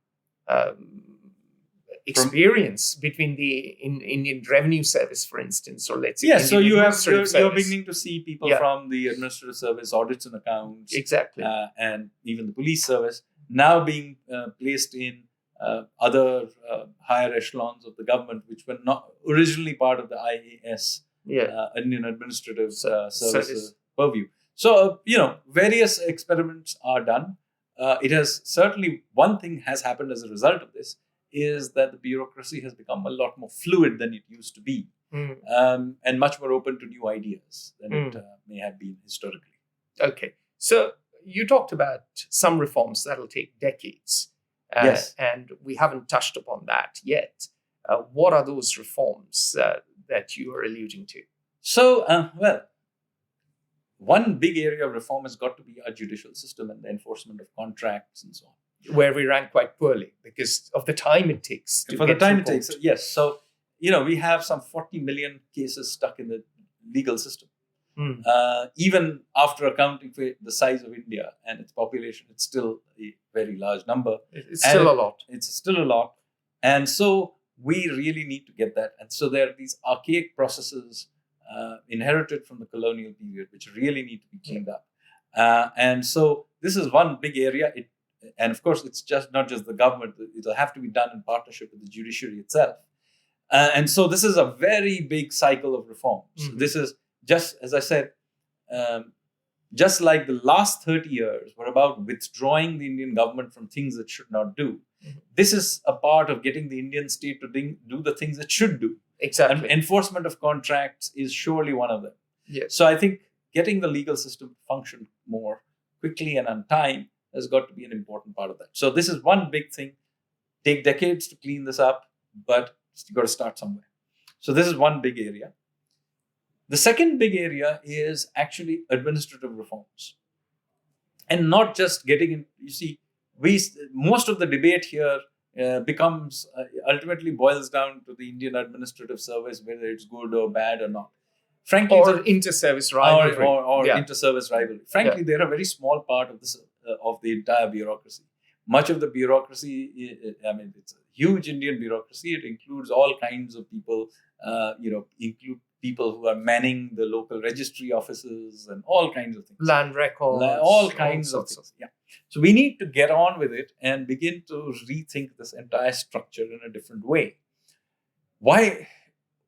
experience between the Indian Revenue Service, for instance, or let's say so you're service. Beginning to see people from the Administrative Service, Audits and Accounts, exactly, and even the Police Service now being placed in other higher echelons of the government, which were not originally part of the IAS, Indian Administrative Service purview. So various experiments are done. It has certainly one thing has happened as a result of this. Is that the bureaucracy has become a lot more fluid than it used to be, and much more open to new ideas than it may have been historically. Okay, so you talked about some reforms that'll take decades, and we haven't touched upon that yet. What are those reforms that you are alluding to? So, one big area of reform has got to be our judicial system and the enforcement of contracts and so on. Where we rank quite poorly because of the time it takes to get it takes, yes. So, we have some 40 million cases stuck in the legal system. Even after accounting for the size of India and its population, it's still a very large number. It's still a lot. It's still a lot. And so we really need to get that. And so there are these archaic processes inherited from the colonial period, which really need to be cleaned up. And so this is one big area. And of course, it's not just the government. It'll have to be done in partnership with the judiciary itself. And so this is a very big cycle of reforms. This is just, as I said, just like the last 30 years were about withdrawing the Indian government from things it should not do. This is a part of getting the Indian state to do the things it should do. Exactly. And enforcement of contracts is surely one of them. Yes. So I think getting the legal system to function more quickly and on time has got to be an important part of that. So this is one big thing. Take decades to clean this up, but you've got to start somewhere. So this is one big area. The second big area is actually administrative reforms. And not just getting in, you see, most of the debate here becomes, ultimately boils down to the Indian administrative service, whether it's good or bad or not. Frankly, or inter-service rivalry. Or inter-service rivalry. Frankly, they're a very small part of this of the entire bureaucracy. Much of the bureaucracy, it's a huge Indian bureaucracy. It includes all kinds of people, include people who are manning the local registry offices and all kinds of things. Land records. All kinds of things. Yeah. So we need to get on with it and begin to rethink this entire structure in a different way. Why?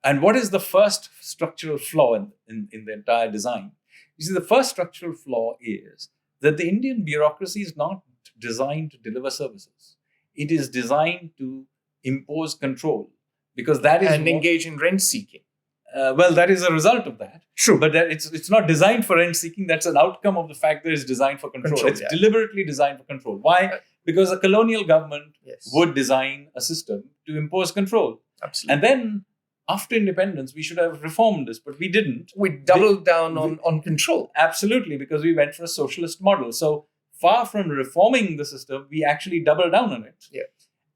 And what is the first structural flaw in the entire design? You see, the first structural flaw is that the Indian bureaucracy is not designed to deliver services. It is designed to impose control, because that is engage in rent seeking. That is a result of that. True. But it's not designed for rent seeking. That's an outcome of the fact that it's designed for control. It's deliberately designed for control. Why? Because a colonial government would design a system to impose control. Absolutely. And then after independence, we should have reformed this, but we didn't. We doubled down on control. Absolutely, because we went for a socialist model. So far from reforming the system, we actually doubled down on it. Yeah.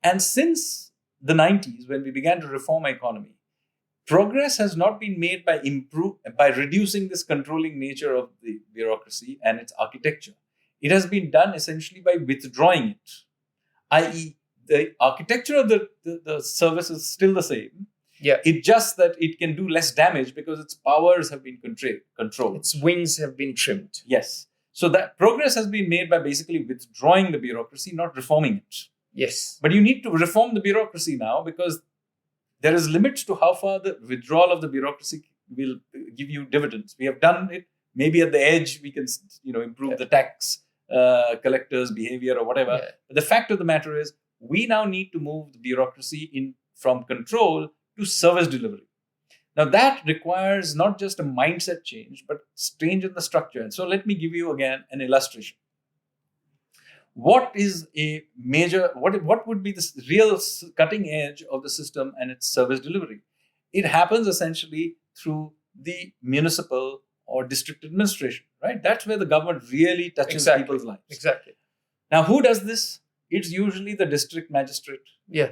And since the 90s, when we began to reform our economy, progress has not been made by reducing this controlling nature of the bureaucracy and its architecture. It has been done essentially by withdrawing it, i.e., the architecture of the service is still the same. Yeah. It's just that it can do less damage because its powers have been controlled. Its wings have been trimmed. Yes. So that progress has been made by basically withdrawing the bureaucracy, not reforming it. Yes. But you need to reform the bureaucracy now, because there is limits to how far the withdrawal of the bureaucracy will give you dividends. We have done it. Maybe at the edge, we can improve the tax collectors' behavior or whatever. Yeah. But the fact of the matter is, we now need to move the bureaucracy from control to service delivery. Now that requires not just a mindset change, but change in the structure. And so let me give you again an illustration. What is a major, what would be the real cutting edge of the system and its service delivery? It happens essentially through the municipal or district administration, right? That's where the government really touches people's lives. Exactly. Now, who does this? It's usually the district magistrate,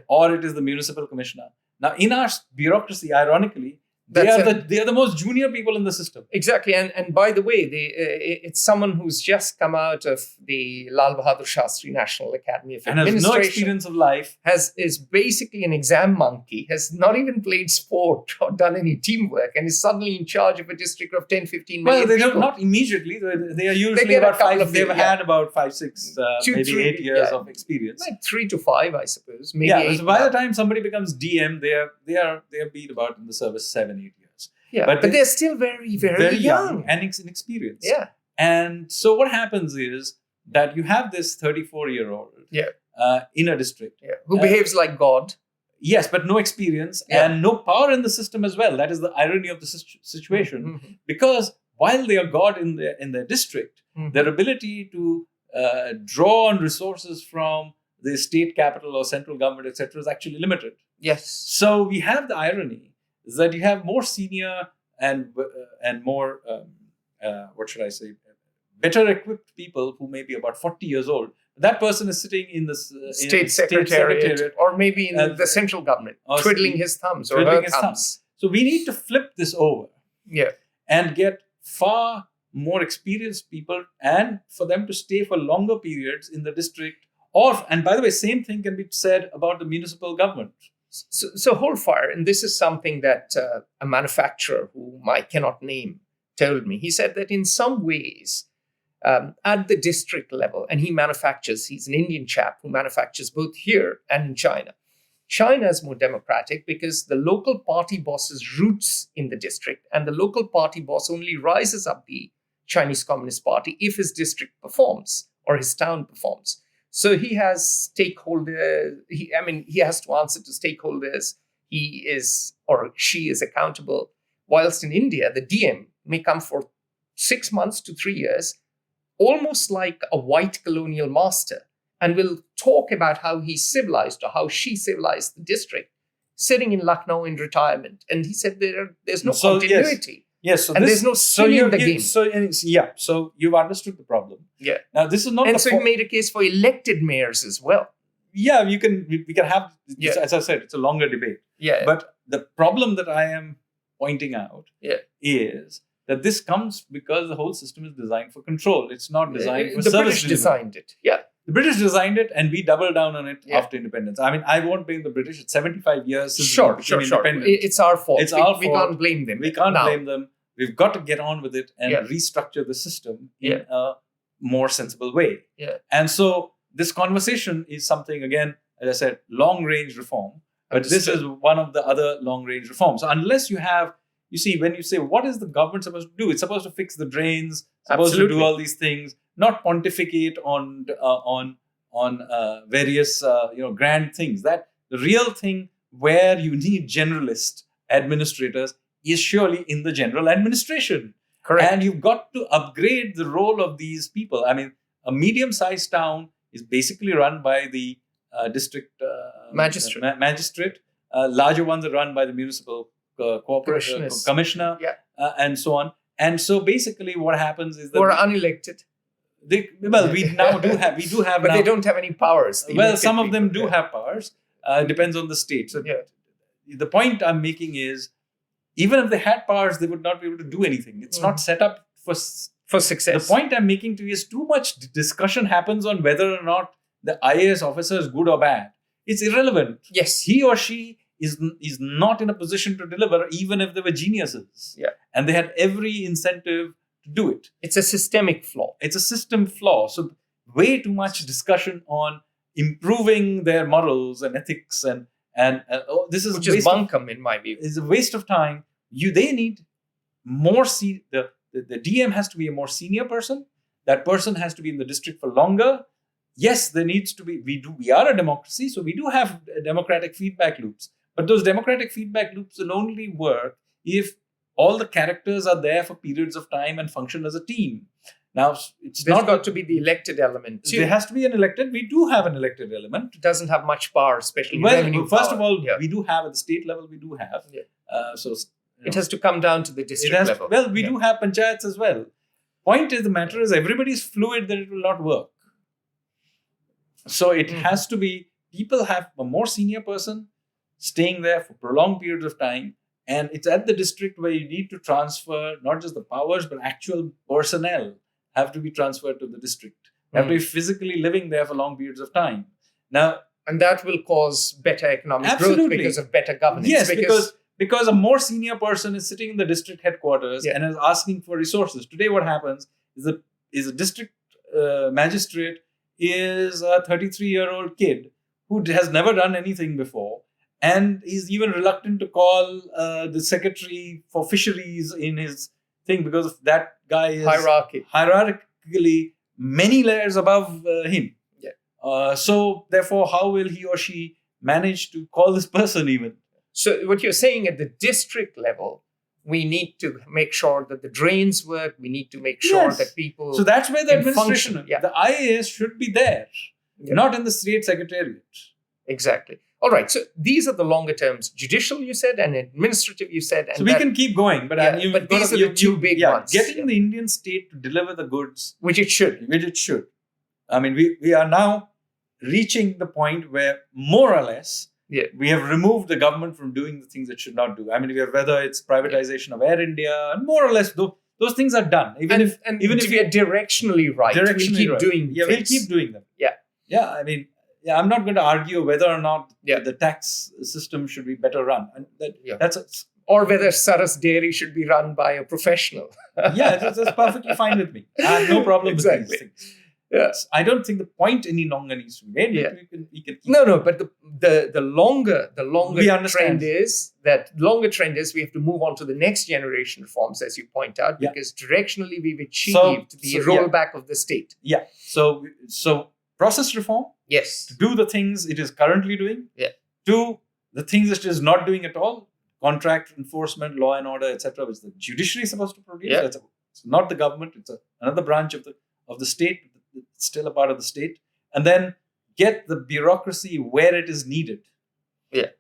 or it is the municipal commissioner. Now, in our bureaucracy, ironically, they are the most junior people in the system. Exactly. And by the way, it's someone who's just come out of the Lal Bahadur Shastri National Academy of Administration. And has no experience of life. Is basically an exam monkey, has not even played sport or done any teamwork, and is suddenly in charge of a district of 10, 15 million people. Well, people. not immediately. They are usually about 5. They've had about 5, 6, maybe 8 years of experience. Like 3 to 5, I suppose. Maybe 8. So by the time somebody becomes DM, they have been about in the service 7, 8 years. Yeah, but they're still very, very young and inexperienced. Yeah. And so what happens is that you have this 34-year-old in a district who behaves like God. Yes, but no experience and no power in the system as well. That is the irony of the situation. Mm-hmm. Because while they are God in their district, their ability to draw on resources from the state capital or central government, etc., is actually limited. Yes. So we have the irony is that you have more senior and more, better equipped people who may be about 40 years old. That person is sitting in the state secretariat or maybe in the central government, twiddling his thumbs or her thumbs. So we need to flip this over and get far more experienced people and for them to stay for longer periods in the district. And by the way, same thing can be said about the municipal government. So hold fire, and this is something that a manufacturer whom I cannot name told me. He said that in some ways, at the district level, and he's an Indian chap who manufactures both here and in China. China is more democratic because the local party boss's roots in the district, and the local party boss only rises up the Chinese Communist Party if his district performs or his town performs. So he has stakeholders. He has to answer to stakeholders. He is or she is accountable. Whilst in India, the DM may come for 6 months to 3 years, almost like a white colonial master, and will talk about how he civilized or how she civilized the district, sitting in Lucknow in retirement. And he said there's no continuity. Yes, so and there's no skin in the game. So you've understood the problem. Yeah. Now this is not. And so he made a case for elected mayors as well. Yeah, we can have. As I said, it's a longer debate. Yeah. But the problem that I am pointing out is that this comes because the whole system is designed for control. It's not designed for service. The British designed it. Yeah. The British designed it, and we doubled down on it after independence. I mean, I won't blame the British. It's 75 years since we became independent. It's our fault. It's our fault. We can't blame them. We can't blame them. We've got to get on with it and restructure the system in a more sensible way. Yeah. And so this conversation is something, again, as I said, long-range reform. But this is one of the other long-range reforms. So unless you have, you see, when you say, what is the government supposed to do? It's supposed to fix the drains, supposed to do all these things, not pontificate on various grand things. That the real thing where you need generalist administrators is surely in the general administration. Correct. And you've got to upgrade the role of these people. I mean, a medium-sized town is basically run by the district magistrate. Larger ones are run by the municipal commissioner, and so on. And so basically what happens is that... Who are unelected. We do have but they don't have any powers. Well, some of them do have powers. Depends on the state. So the point I'm making is, even if they had powers, they would not be able to do anything. It's not set up for success. The point I'm making to you is too much discussion happens on whether or not the IAS officer is good or bad. It's irrelevant. Yes. He or she is not in a position to deliver, even if they were geniuses. Yeah. And they had every incentive to do it. It's a systemic flaw. It's a system flaw. So way too much discussion on improving their morals and ethics and this is which is bunkum in my view. It's a waste of time. They need more. The DM has to be a more senior person. That person has to be in the district for longer. Yes, there needs to be. We are a democracy, so we do have democratic feedback loops. But those democratic feedback loops will only work if all the characters are there for periods of time and function as a team. Now, There's not got to be the elected element too. There has to be an elected. We do have an elected element. It doesn't have much power, especially revenue power. First of all, we do have at the state level. We do have. Yeah. It has to come down to the district level. Well, we do have panchayats as well. Point is, the matter is everybody is fluid that it will not work. So it has to be, people have a more senior person staying there for prolonged periods of time. And it's at the district where you need to transfer not just the powers, but actual personnel have to be transferred to the district. They have to be physically living there for long periods of time. Now, and that will cause better economic growth because of better governance. Yes, because a more senior person is sitting in the district headquarters and is asking for resources. Today, what happens is a district magistrate is a 33-year-old kid who has never done anything before and is even reluctant to call the secretary for fisheries in his thing because that guy is hierarchically many layers above him. Yeah. So therefore, how will he or she manage to call this person even? So what you're saying at the district level, we need to make sure that the drains work. We need to make sure that people... So that's where the administration, the IAS should be there, not in the state secretariat. Exactly. All right. So these are the longer terms. Judicial, you said, and administrative, you said. And so we can keep going. But, but these are the two big ones. Getting the Indian state to deliver the goods. Which it should. I mean, we are now reaching the point where more or less we have removed the government from doing the things it should not do. I mean, whether it's privatization of Air India, and more or less those things are done. Even if we are directionally right, we'll keep doing things. We'll keep doing them. Yeah. I mean, I'm not going to argue whether or not the tax system should be better run. Or whether Saras Dairy should be run by a professional. That's perfectly fine with me. I have no problem with these things. Yes, I don't think the point any longer needs to be made. We can keep but the longer trend is we have to move on to the next generation reforms, as you point out, because directionally we've achieved the rollback of the state. Yeah. So process reform. Yes. To do the things it is currently doing. Yeah. To the things it is not doing at all. Contract enforcement, law and order, etc., which the judiciary is supposed to produce. Yeah. It's not the government. It's another branch of of the state, still a part of the state, and then get the bureaucracy where it is needed. Yeah.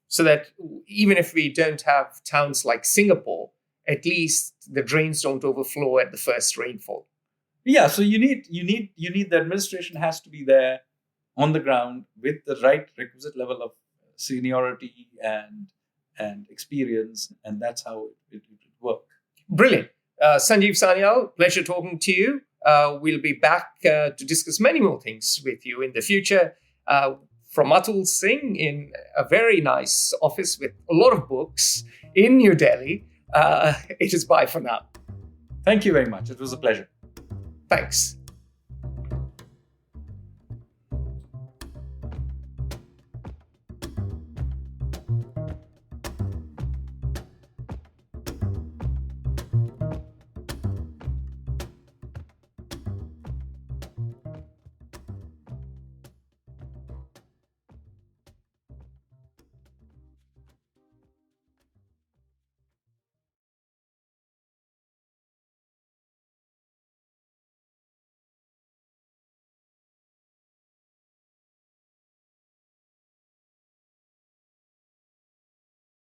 So that even if we don't have towns like Singapore, at least the drains don't overflow at the first rainfall. Yeah. So you need the administration has to be there on the ground with the right requisite level of seniority and experience, and that's how it would work. Brilliant. Sanjeev Sanyal, pleasure talking to you. We'll be back to discuss many more things with you in the future. From Atul Singh in a very nice office with a lot of books in New Delhi, it is bye for now. Thank you very much. It was a pleasure. Thanks.